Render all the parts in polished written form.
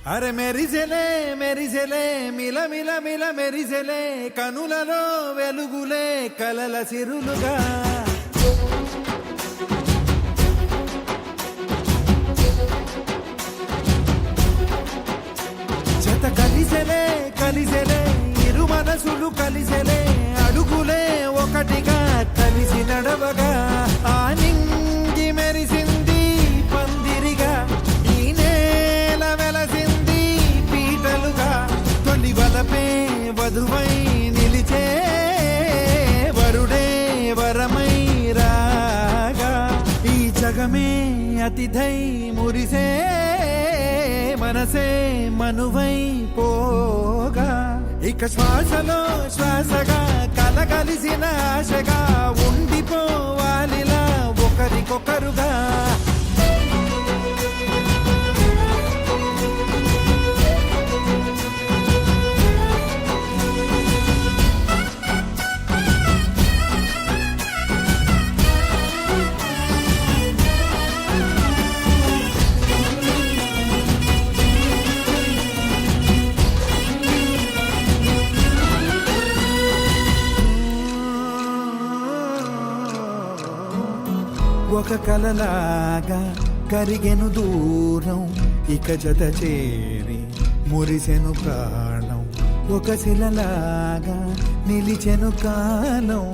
అరే మెరిసెలే మెరిసెలే మిల మిల మిల మెరిసెలే కనులలో వెలుగులే కలల సిరులుగా జత కలిసెలే కలిసెలే ఇరు మనసులు కలిసెలే అడుగులే ఒకటిగా కలిసి నడవగా ఆ నింగి మెరిసింది పందిరిగా ఈ నేల వెలసింది పీటలుగా తొలి వలపే వధువై నిలిచే వరుడే వరమై రాగా ఈ జగమే అతిథై మురిసే మనసే మనువై పోగా ఇక శ్వాసలో శ్వాసగా కలగలిసిన ఆశగా ఉండిపోవాలిలా ఒకరికొకరుగా ఒక కలలాగా కరిగెను దూరం ఇక జత చేరి మురిసెను ప్రాణం ఒక శిలలాగా నిలిచెను కాలం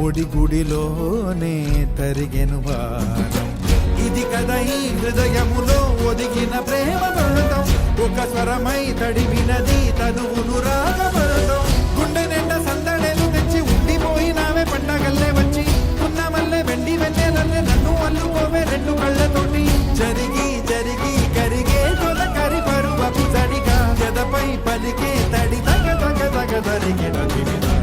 ఒడిగుడిలోనే తరిగెను వారం ఇది కదా ఈ హృదయములో ఒదిగిన ప్రేమ పర్వతం ఒక స్వరమై తడివినది తనువును రాగపడతాం గుండె నిండా సందడేలు తెచ్చి ఉండిపోయినావే పండగల్లే వచ్చి ఉన్నమల్లే వెండి వెన్నెలల్లే నన్ను అల్లుకోవే రెండు కళ్ళతోటి జరిగి జరిగి కరిగే తొలకరి పరువపు జడిగా గదపై పలికే తడి తగ తగ తగ తరిగిన తిరిగా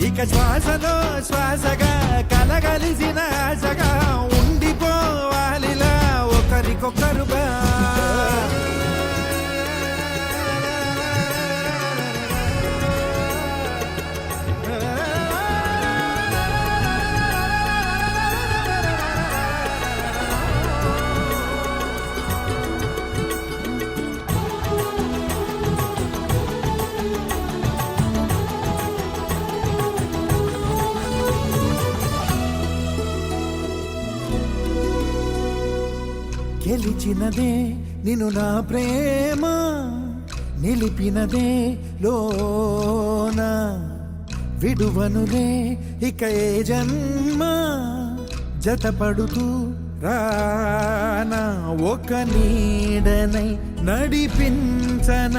ఇక శ్వాసలో శ్వాసగా కలగలిసిన ఆశగా ఉండిపోవాలిలా ఒకరికొకరుగా గెలిచినదే నిన్ను నా ప్రేమ నిలిపినదే లోన విడువనులే ఇక ఏ జన్మ జతపడుతూ రానా ఒక నీడనై నడిపించన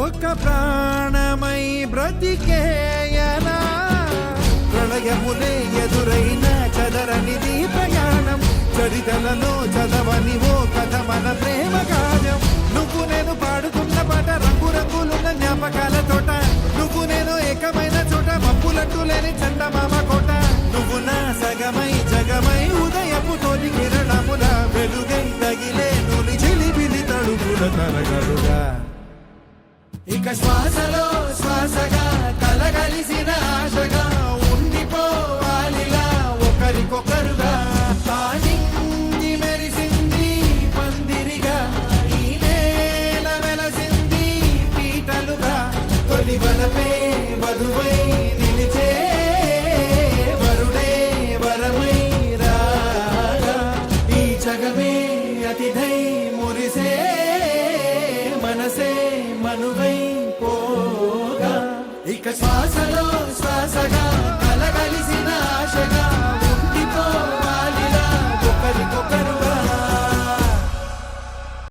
ఒక ప్రాణమై బ్రతికేయనా ప్రళయములే ఎదురైన చదరనిది ప్రయాణం చరితలలో చదవని ఓ కథ మన ప్రేమ కావ్యం నువ్వు నేను పాడుతున్న పాట రంగు రంగులున్న జ్ఞాపకాల తోట నువ్వు నేను ఏకమైన చోట మప్పులట్టు లేని చందమామ కోట నువ్వు నా సగమై జగమై ఉదయపు తోటి కిరణముల వెలుగై తగిలే నులి చిలిపిలి తడుపుల తరగలుగా ఇక శ్వాసలో శ్వాసగా కలగలిసిన ఆశగా ఉండిపోవాలిలా ఒకరికొకరుగా వలపే వధువై నిలిచే వరుడే వరమై రాగా ఈ జగమే అతిథై మురిసే మనసే మనువై పోగా ఇక శ్వాస